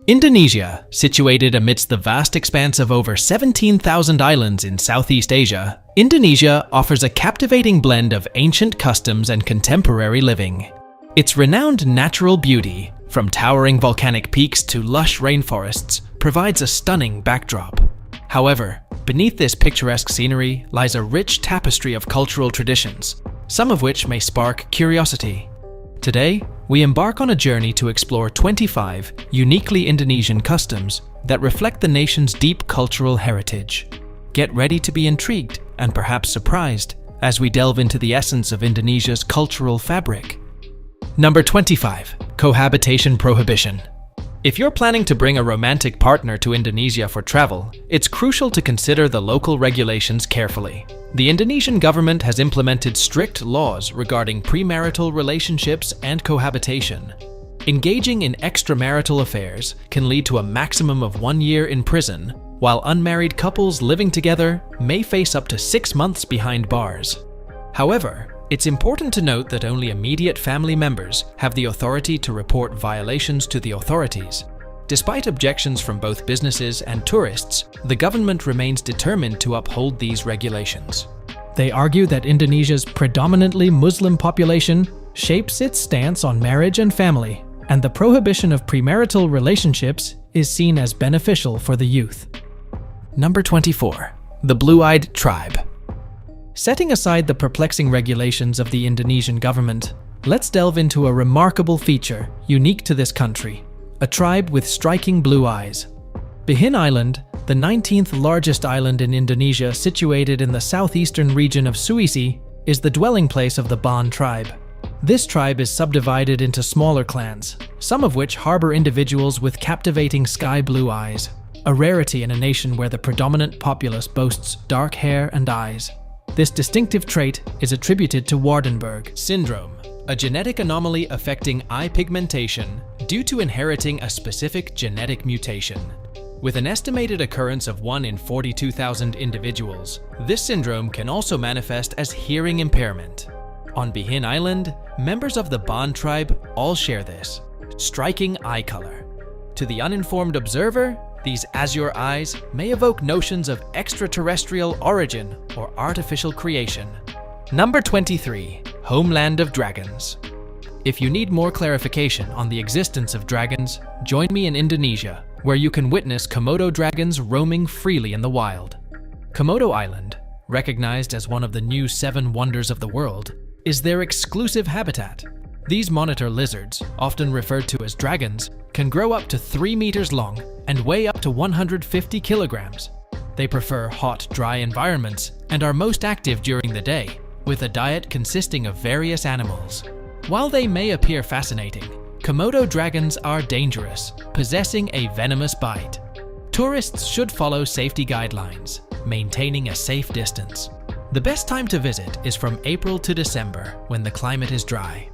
Indonesia, situated amidst the vast expanse of over 17,000 islands in Southeast Asia, Indonesia offers a captivating blend of ancient customs and contemporary living. Its renowned natural beauty, from towering volcanic peaks to lush rainforests, provides a stunning backdrop. However, beneath this picturesque scenery lies a rich tapestry of cultural traditions, some of which may spark curiosity. Today, we embark on a journey to explore 25 uniquely Indonesian customs that reflect the nation's deep cultural heritage. Get ready to be intrigued and perhaps surprised as we delve into the essence of Indonesia's cultural fabric. Number 25. Cohabitation Prohibition. If you're planning to bring a romantic partner to Indonesia for travel, it's crucial to consider the local regulations carefully. The Indonesian government has implemented strict laws regarding premarital relationships and cohabitation. Engaging in extramarital affairs can lead to a maximum of 1 year in prison, while unmarried couples living together may face up to 6 months behind bars. However, it's important to note that only immediate family members have the authority to report violations to the authorities. Despite objections from both businesses and tourists, the government remains determined to uphold these regulations. They argue that Indonesia's predominantly Muslim population shapes its stance on marriage and family, and the prohibition of premarital relationships is seen as beneficial for the youth. Number 24. The Blue-Eyed Tribe. Setting aside the perplexing regulations of the Indonesian government, let's delve into a remarkable feature unique to this country: a tribe with striking blue eyes. Bihin Island, the 19th largest island in Indonesia situated in the southeastern region of Sulawesi, is the dwelling place of the Ban tribe. This tribe is subdivided into smaller clans, some of which harbor individuals with captivating sky blue eyes, a rarity in a nation where the predominant populace boasts dark hair and eyes. This distinctive trait is attributed to Waardenburg syndrome, a genetic anomaly affecting eye pigmentation due to inheriting a specific genetic mutation. With an estimated occurrence of 1 in 42,000 individuals, this syndrome can also manifest as hearing impairment. On Bihin Island, members of the Ban tribe all share this striking eye color. To the uninformed observer, these azure eyes may evoke notions of extraterrestrial origin or artificial creation. Number 23. Homeland of Dragons. If you need more clarification on the existence of dragons, join me in Indonesia, where you can witness Komodo dragons roaming freely in the wild. Komodo Island, recognized as one of the new 7 wonders of the world, is their exclusive habitat. These monitor lizards, often referred to as dragons, can grow up to 3 meters long and weigh up to 150 kilograms. They prefer hot, dry environments and are most active during the day, with a diet consisting of various animals. While they may appear fascinating, Komodo dragons are dangerous, possessing a venomous bite. Tourists should follow safety guidelines, maintaining a safe distance. The best time to visit is from April to December, when the climate is dry.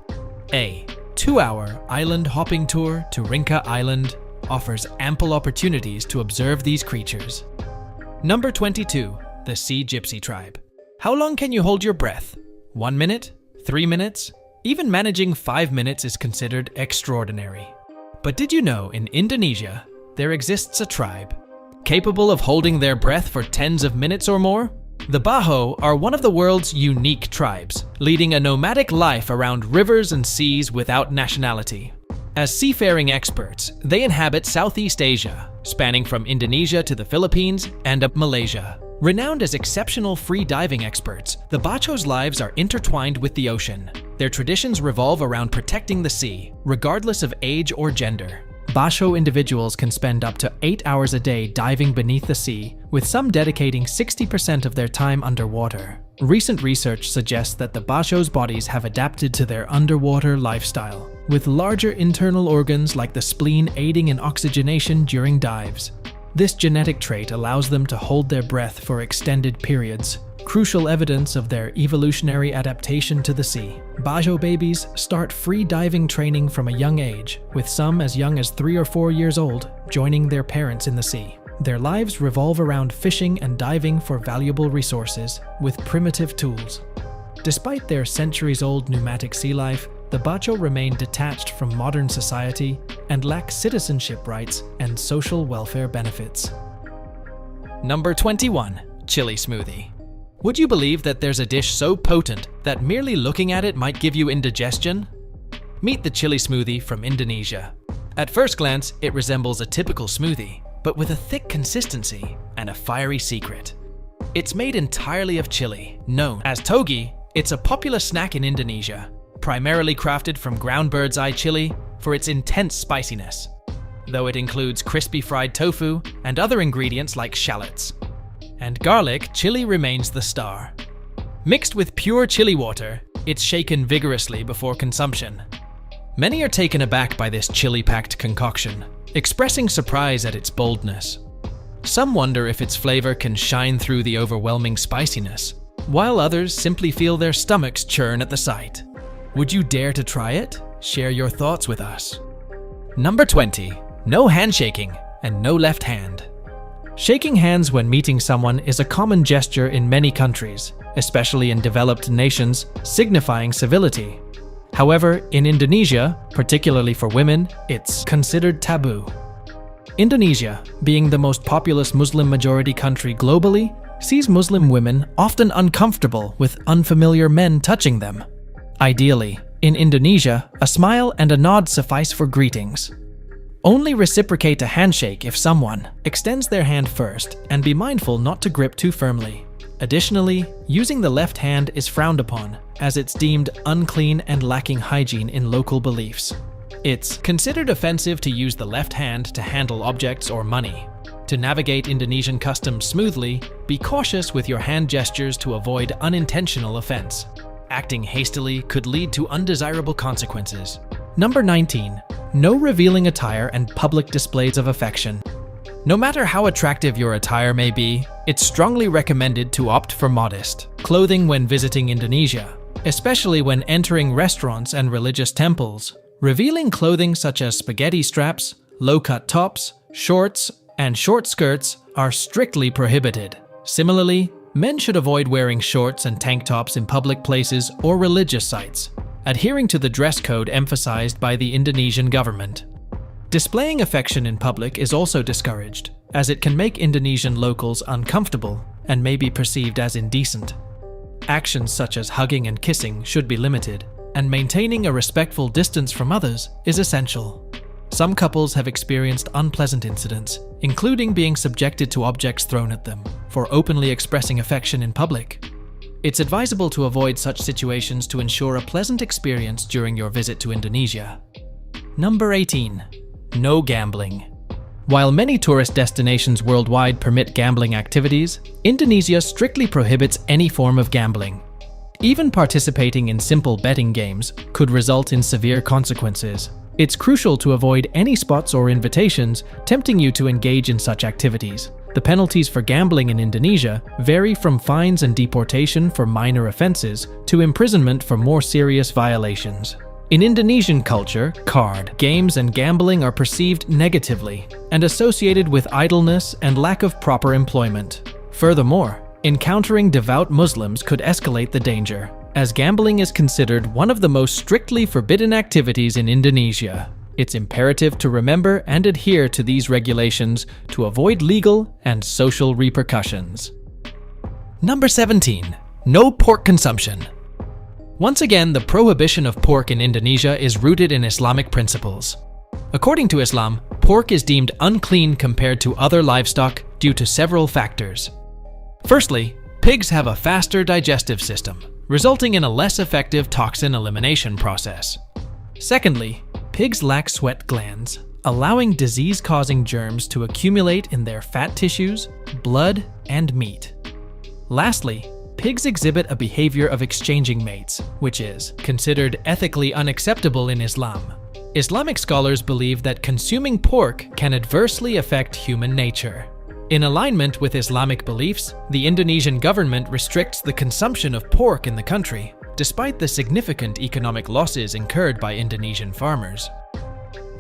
A 2-hour island hopping tour to Rinca Island offers ample opportunities to observe these creatures. Number 22. The Sea Gypsy Tribe. How long can you hold your breath? 1 minute? 3 minutes? Even managing 5 minutes is considered extraordinary. But did you know in Indonesia, there exists a tribe capable of holding their breath for tens of minutes or more? The Baho are one of the world's unique tribes, leading a nomadic life around rivers and seas without nationality. As seafaring experts, they inhabit Southeast Asia, spanning from Indonesia to the Philippines and up Malaysia. Renowned as exceptional free diving experts, the Bacho's lives are intertwined with the ocean. Their traditions revolve around protecting the sea, regardless of age or gender. Bacho individuals can spend up to 8 hours a day diving beneath the sea, with some dedicating 60% of their time underwater. Recent research suggests that the Bacho's bodies have adapted to their underwater lifestyle, with larger internal organs like the spleen aiding in oxygenation during dives. This genetic trait allows them to hold their breath for extended periods, crucial evidence of their evolutionary adaptation to the sea. Bajo babies start free diving training from a young age, with some as young as 3 or 4 years old joining their parents in the sea. Their lives revolve around fishing and diving for valuable resources with primitive tools. Despite their centuries-old pneumatic sea life, the Bacho remain detached from modern society and lack citizenship rights and social welfare benefits. Number 21. Chili smoothie. Would you believe that there's a dish so potent that merely looking at it might give you indigestion? Meet the chili smoothie from Indonesia. At first glance, it resembles a typical smoothie, but with a thick consistency and a fiery secret. It's made entirely of chili, known as toge. It's a popular snack in Indonesia, primarily crafted from ground bird's eye chili for its intense spiciness, though it includes crispy fried tofu and other ingredients like shallots. And garlic, chili remains the star. Mixed with pure chili water, it's shaken vigorously before consumption. Many are taken aback by this chili-packed concoction, expressing surprise at its boldness. Some wonder if its flavor can shine through the overwhelming spiciness, while others simply feel their stomachs churn at the sight. Would you dare to try it? Share your thoughts with us. Number 20. No handshaking and no left hand. Shaking hands when meeting someone is a common gesture in many countries, especially in developed nations, signifying civility. However, in Indonesia, particularly for women, it's considered taboo. Indonesia, being the most populous Muslim-majority country globally, sees Muslim women often uncomfortable with unfamiliar men touching them. Ideally, in Indonesia, a smile and a nod suffice for greetings. Only reciprocate a handshake if someone extends their hand first, and be mindful not to grip too firmly. Additionally, using the left hand is frowned upon, as it's deemed unclean and lacking hygiene in local beliefs. It's considered offensive to use the left hand to handle objects or money. To navigate Indonesian customs smoothly, be cautious with your hand gestures to avoid unintentional offense. Acting hastily could lead to undesirable consequences. Number 19. No revealing attire and public displays of affection. No matter how attractive your attire may be, it's strongly recommended to opt for modest clothing when visiting Indonesia, especially when entering restaurants and religious temples. Revealing clothing such as spaghetti straps, low-cut tops, shorts, and short skirts are strictly prohibited. Similarly, men should avoid wearing shorts and tank tops in public places or religious sites, adhering to the dress code emphasized by the Indonesian government. Displaying affection in public is also discouraged, as it can make Indonesian locals uncomfortable and may be perceived as indecent. Actions such as hugging and kissing should be limited, and maintaining a respectful distance from others is essential. Some couples have experienced unpleasant incidents, including being subjected to objects thrown at them, for openly expressing affection in public. It's advisable to avoid such situations to ensure a pleasant experience during your visit to Indonesia. Number 18. No gambling. While many tourist destinations worldwide permit gambling activities, Indonesia strictly prohibits any form of gambling. Even participating in simple betting games could result in severe consequences. It's crucial to avoid any spots or invitations tempting you to engage in such activities. The penalties for gambling in Indonesia vary from fines and deportation for minor offenses to imprisonment for more serious violations. In Indonesian culture, card games and gambling are perceived negatively and associated with idleness and lack of proper employment. Furthermore, encountering devout Muslims could escalate the danger, as gambling is considered one of the most strictly forbidden activities in Indonesia. It's imperative to remember and adhere to these regulations to avoid legal and social repercussions. Number 17. No pork consumption. Once again, the prohibition of pork in Indonesia is rooted in Islamic principles. According to Islam, pork is deemed unclean compared to other livestock due to several factors. Firstly, pigs have a faster digestive system, resulting in a less effective toxin elimination process. Secondly, pigs lack sweat glands, allowing disease-causing germs to accumulate in their fat tissues, blood, and meat. Lastly, pigs exhibit a behavior of exchanging mates, which is considered ethically unacceptable in Islam. Islamic scholars believe that consuming pork can adversely affect human nature. In alignment with Islamic beliefs, the Indonesian government restricts the consumption of pork in the country, despite the significant economic losses incurred by Indonesian farmers.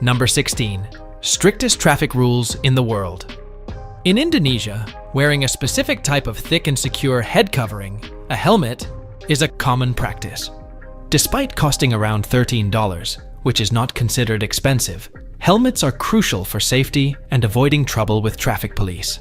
Number 16. Strictest traffic rules in the world. In Indonesia, wearing a specific type of thick and secure head covering, a helmet, is a common practice. Despite costing around $13, which is not considered expensive, helmets are crucial for safety and avoiding trouble with traffic police.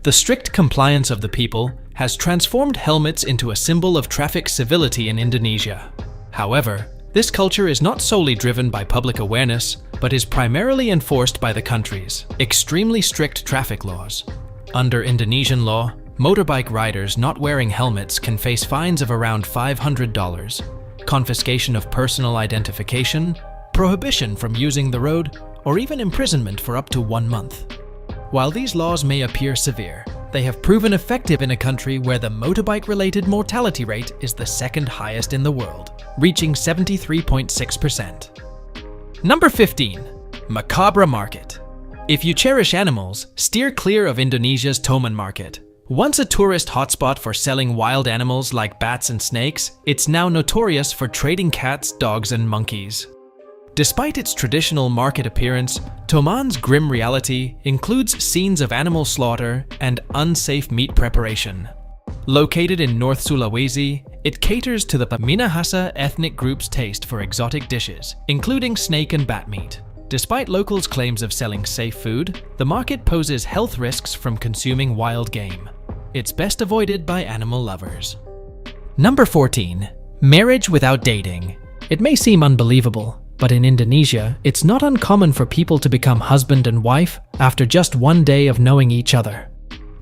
The strict compliance of the people has transformed helmets into a symbol of traffic civility in Indonesia. However, this culture is not solely driven by public awareness, but is primarily enforced by the country's extremely strict traffic laws. Under Indonesian law, motorbike riders not wearing helmets can face fines of around $500, confiscation of personal identification, prohibition from using the road, or even imprisonment for up to 1 month. While these laws may appear severe, they have proven effective in a country where the motorbike-related mortality rate is the second highest in the world, reaching 73.6%. Number 15. Macabre Market. If you cherish animals, steer clear of Indonesia's Toman Market. Once a tourist hotspot for selling wild animals like bats and snakes, it's now notorious for trading cats, dogs, and monkeys. Despite its traditional market appearance, Toman's grim reality includes scenes of animal slaughter and unsafe meat preparation. Located in North Sulawesi, it caters to the Minahasa ethnic group's taste for exotic dishes, including snake and bat meat. Despite locals' claims of selling safe food, the market poses health risks from consuming wild game. It's best avoided by animal lovers. Number 14. Marriage without dating. It may seem unbelievable, but in Indonesia, it's not uncommon for people to become husband and wife after just one day of knowing each other.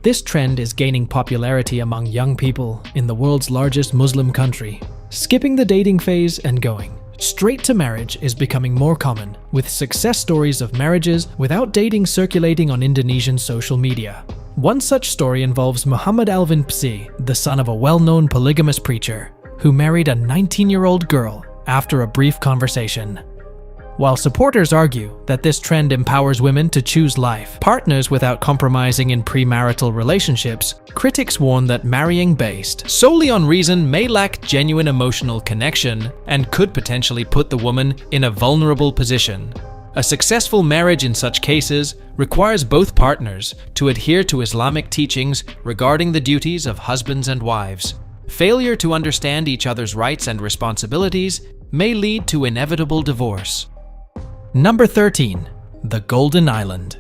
This trend is gaining popularity among young people in the world's largest Muslim country. Skipping the dating phase and going straight to marriage is becoming more common, with success stories of marriages without dating circulating on Indonesian social media. One such story involves Muhammad Alvin Psi, the son of a well-known polygamous preacher, who married a 19-year-old girl after a brief conversation. While supporters argue that this trend empowers women to choose life partners without compromising in premarital relationships, critics warn that marrying based solely on reason may lack genuine emotional connection and could potentially put the woman in a vulnerable position. A successful marriage in such cases requires both partners to adhere to Islamic teachings regarding the duties of husbands and wives. Failure to understand each other's rights and responsibilities may lead to inevitable divorce. Number 13. The Golden Island.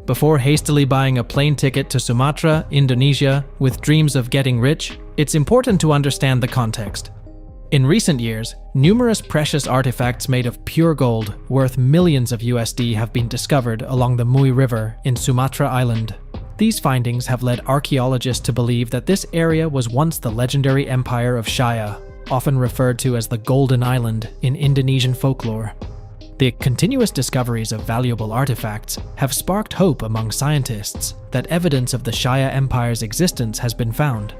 Before hastily buying a plane ticket to Sumatra, Indonesia, with dreams of getting rich, it's important to understand the context. In recent years, numerous precious artifacts made of pure gold, worth millions of USD, have been discovered along the Mui River in Sumatra Island. These findings have led archaeologists to believe that this area was once the legendary empire of Shaya, often referred to as the Golden Island in Indonesian folklore. The continuous discoveries of valuable artifacts have sparked hope among scientists that evidence of the Shaya Empire's existence has been found.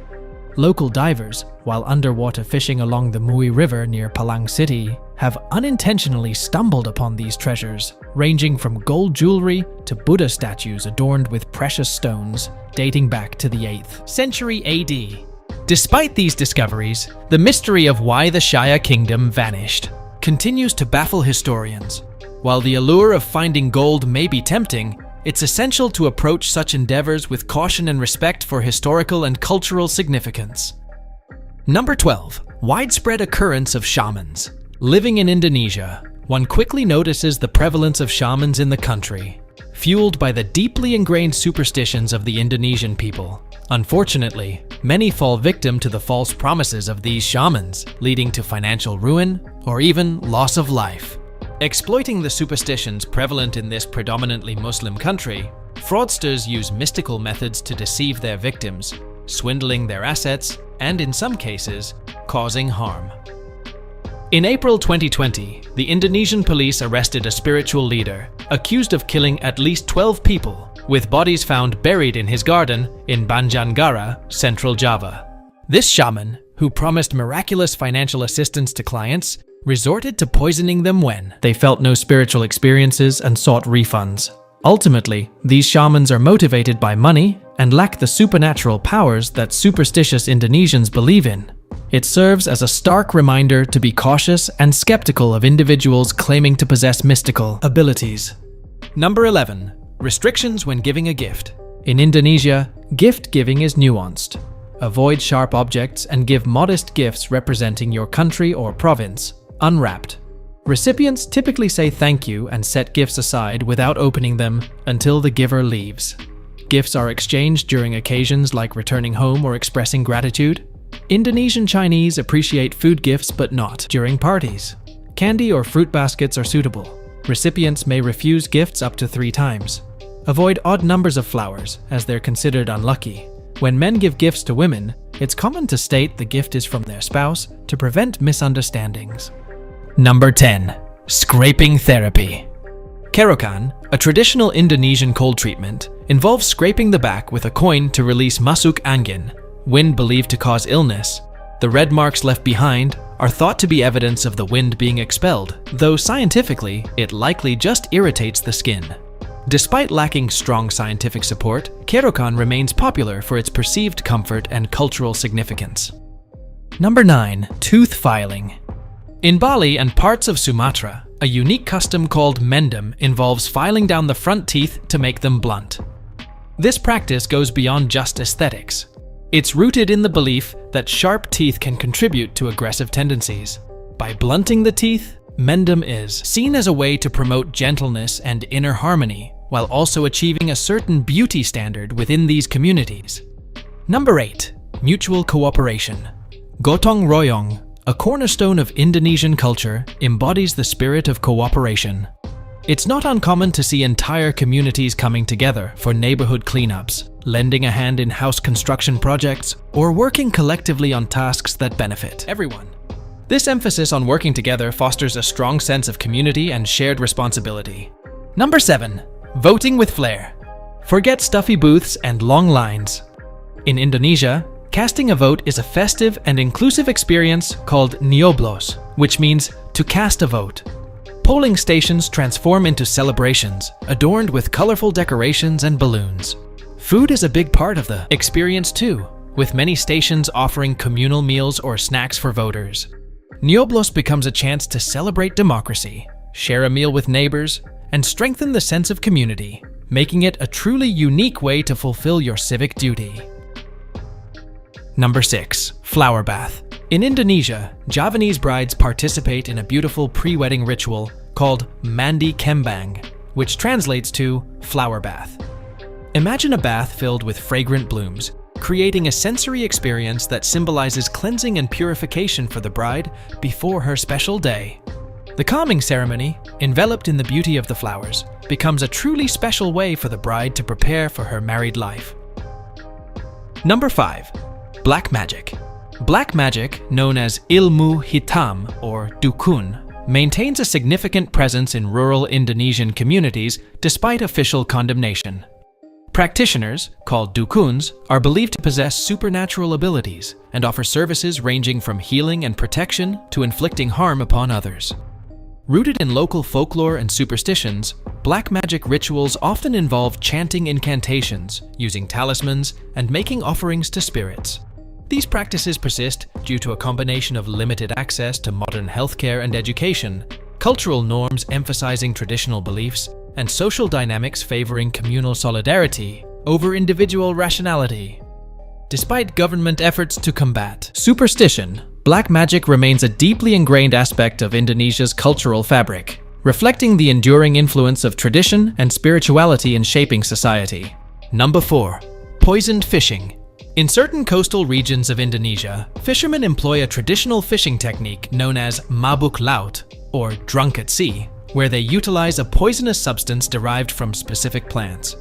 Local divers, while underwater fishing along the Mui River near Palang City, have unintentionally stumbled upon these treasures, ranging from gold jewelry to Buddha statues adorned with precious stones dating back to the 8th century AD. Despite these discoveries, the mystery of why the Shaya kingdom vanished continues to baffle historians. While the allure of finding gold may be tempting, it's essential to approach such endeavors with caution and respect for historical and cultural significance. Number 12. Widespread occurrence of shamans. Living in Indonesia, one quickly notices the prevalence of shamans in the country, fueled by the deeply ingrained superstitions of the Indonesian people. Unfortunately, many fall victim to the false promises of these shamans, leading to financial ruin or even loss of life. Exploiting the superstitions prevalent in this predominantly Muslim country, fraudsters use mystical methods to deceive their victims, swindling their assets and, in some cases, causing harm. In April 2020, the Indonesian police arrested a spiritual leader accused of killing at least 12 people, with bodies found buried in his garden in Banjarnegara, Central Java. This shaman, who promised miraculous financial assistance to clients, resorted to poisoning them when they felt no spiritual experiences and sought refunds. Ultimately, these shamans are motivated by money and lack the supernatural powers that superstitious Indonesians believe in. It serves as a stark reminder to be cautious and skeptical of individuals claiming to possess mystical abilities. Number 11. Restrictions when giving a gift. In Indonesia, gift giving is nuanced. Avoid sharp objects and give modest gifts representing your country or province, unwrapped. Recipients typically say thank you and set gifts aside without opening them until the giver leaves. Gifts are exchanged during occasions like returning home or expressing gratitude. Indonesian Chinese appreciate food gifts but not during parties. Candy or fruit baskets are suitable. Recipients may refuse gifts up to 3 times. Avoid odd numbers of flowers, as they're considered unlucky. When men give gifts to women, it's common to state the gift is from their spouse to prevent misunderstandings. Number 10. Scraping therapy. Kerokan, a traditional Indonesian cold treatment, involves scraping the back with a coin to release masuk angin, wind believed to cause illness. The red marks left behind are thought to be evidence of the wind being expelled, though scientifically, it likely just irritates the skin. Despite lacking strong scientific support, Kerokan remains popular for its perceived comfort and cultural significance. Number 9. Tooth filing. In Bali and parts of Sumatra, a unique custom called mendem involves filing down the front teeth to make them blunt. This practice goes beyond just aesthetics. It's rooted in the belief that sharp teeth can contribute to aggressive tendencies. By blunting the teeth, mendem is seen as a way to promote gentleness and inner harmony, while also achieving a certain beauty standard within these communities. Number 8. Mutual cooperation. Gotong royong, a cornerstone of Indonesian culture, embodies the spirit of cooperation. It's not uncommon to see entire communities coming together for neighborhood cleanups, lending a hand in house construction projects, or working collectively on tasks that benefit everyone. This emphasis on working together fosters a strong sense of community and shared responsibility. Number 7. Voting with flair. Forget stuffy booths and long lines. In Indonesia, casting a vote is a festive and inclusive experience called nyoblos, which means to cast a vote. Polling stations transform into celebrations, adorned with colorful decorations and balloons. Food is a big part of the experience too, with many stations offering communal meals or snacks for voters. Nyoblos becomes a chance to celebrate democracy, share a meal with neighbors, and strengthen the sense of community, making it a truly unique way to fulfill your civic duty. Number 6. Flower bath. In Indonesia, Javanese brides participate in a beautiful pre-wedding ritual called mandi kembang, which translates to flower bath. Imagine a bath filled with fragrant blooms, creating a sensory experience that symbolizes cleansing and purification for the bride before her special day. The calming ceremony, enveloped in the beauty of the flowers, becomes a truly special way for the bride to prepare for her married life. Number 5. Black magic. Black magic, known as ilmu hitam or dukun, maintains a significant presence in rural Indonesian communities despite official condemnation. Practitioners, called dukuns, are believed to possess supernatural abilities and offer services ranging from healing and protection to inflicting harm upon others. Rooted in local folklore and superstitions, black magic rituals often involve chanting incantations, using talismans, and making offerings to spirits. These practices persist due to a combination of limited access to modern healthcare and education, cultural norms emphasizing traditional beliefs, and social dynamics favoring communal solidarity over individual rationality. Despite government efforts to combat superstition, black magic remains a deeply ingrained aspect of Indonesia's cultural fabric, reflecting the enduring influence of tradition and spirituality in shaping society. Number 4. Poisoned fishing. In certain coastal regions of Indonesia, fishermen employ a traditional fishing technique known as mabuk laut, or drunk at sea, where they utilize a poisonous substance derived from specific plants.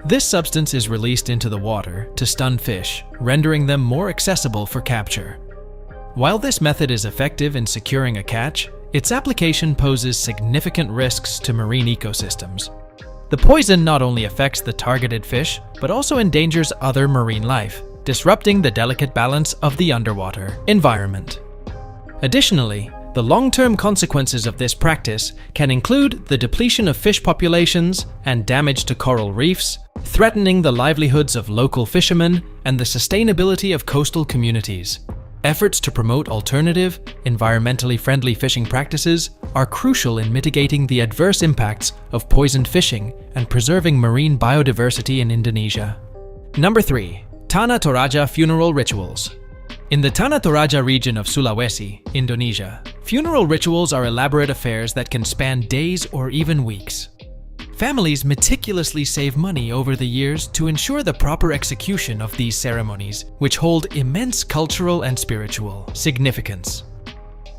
This substance is released into the water to stun fish, rendering them more accessible for capture. While this method is effective in securing a catch, its application poses significant risks to marine ecosystems. The poison not only affects the targeted fish, but also endangers other marine life, disrupting the delicate balance of the underwater environment. Additionally, the long-term consequences of this practice can include the depletion of fish populations and damage to coral reefs, threatening the livelihoods of local fishermen and the sustainability of coastal communities. Efforts to promote alternative, environmentally friendly fishing practices are crucial in mitigating the adverse impacts of poisoned fishing and preserving marine biodiversity in Indonesia. Number 3. Tanah Toraja funeral rituals. In the Tanah Toraja region of Sulawesi, Indonesia, funeral rituals are elaborate affairs that can span days or even weeks. Families meticulously save money over the years to ensure the proper execution of these ceremonies, which hold immense cultural and spiritual significance.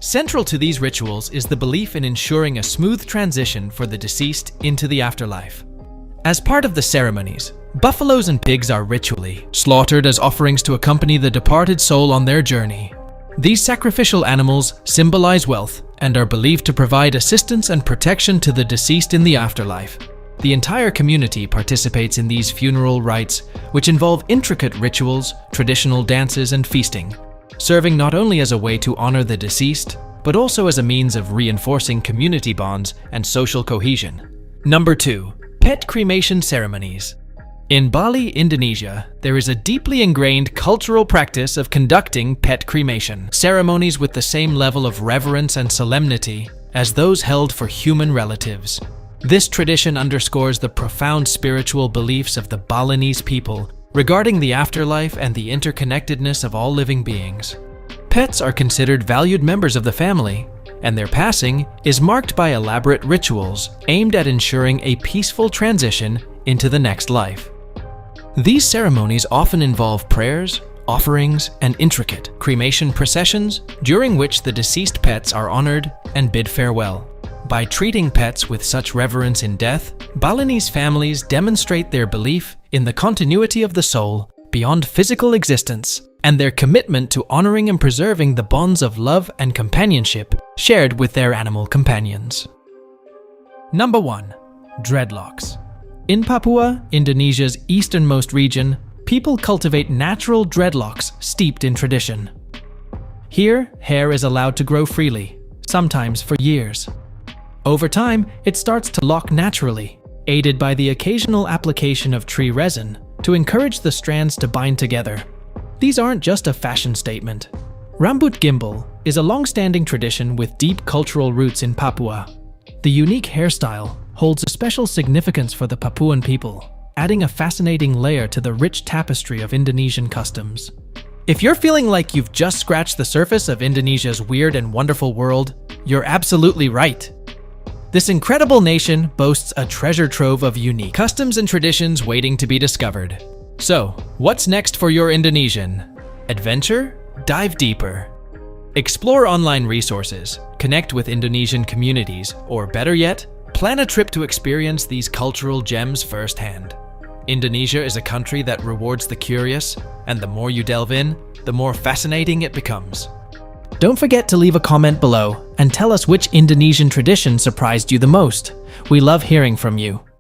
Central to these rituals is the belief in ensuring a smooth transition for the deceased into the afterlife. As part of the ceremonies, buffaloes and pigs are ritually slaughtered as offerings to accompany the departed soul on their journey. These sacrificial animals symbolize wealth and are believed to provide assistance and protection to the deceased in the afterlife. The entire community participates in these funeral rites, which involve intricate rituals, traditional dances, and feasting, serving not only as a way to honor the deceased, but also as a means of reinforcing community bonds and social cohesion. Number 2. Pet cremation ceremonies. In Bali, Indonesia, there is a deeply ingrained cultural practice of conducting pet cremation ceremonies with the same level of reverence and solemnity as those held for human relatives. This tradition underscores the profound spiritual beliefs of the Balinese people regarding the afterlife and the interconnectedness of all living beings. Pets are considered valued members of the family, and their passing is marked by elaborate rituals aimed at ensuring a peaceful transition into the next life. These ceremonies often involve prayers, offerings, and intricate cremation processions, during which the deceased pets are honored and bid farewell. By treating pets with such reverence in death, Balinese families demonstrate their belief in the continuity of the soul beyond physical existence and their commitment to honoring and preserving the bonds of love and companionship shared with their animal companions. Number 1. Dreadlocks. In Papua, Indonesia's easternmost region, people cultivate natural dreadlocks steeped in tradition. Here, hair is allowed to grow freely, sometimes for years. Over time, it starts to lock naturally, aided by the occasional application of tree resin to encourage the strands to bind together. These aren't just a fashion statement. Rambut gimbal is a long-standing tradition with deep cultural roots in Papua. The unique hairstyle holds a special significance for the Papuan people, adding a fascinating layer to the rich tapestry of Indonesian customs. If you're feeling like you've just scratched the surface of Indonesia's weird and wonderful world, you're absolutely right. This incredible nation boasts a treasure trove of unique customs and traditions waiting to be discovered. So, what's next for your Indonesian? Adventure? Dive deeper. Explore online resources, connect with Indonesian communities, or better yet, plan a trip to experience these cultural gems firsthand. Indonesia is a country that rewards the curious, and the more you delve in, the more fascinating it becomes. Don't forget to leave a comment below and tell us which Indonesian tradition surprised you the most. We love hearing from you.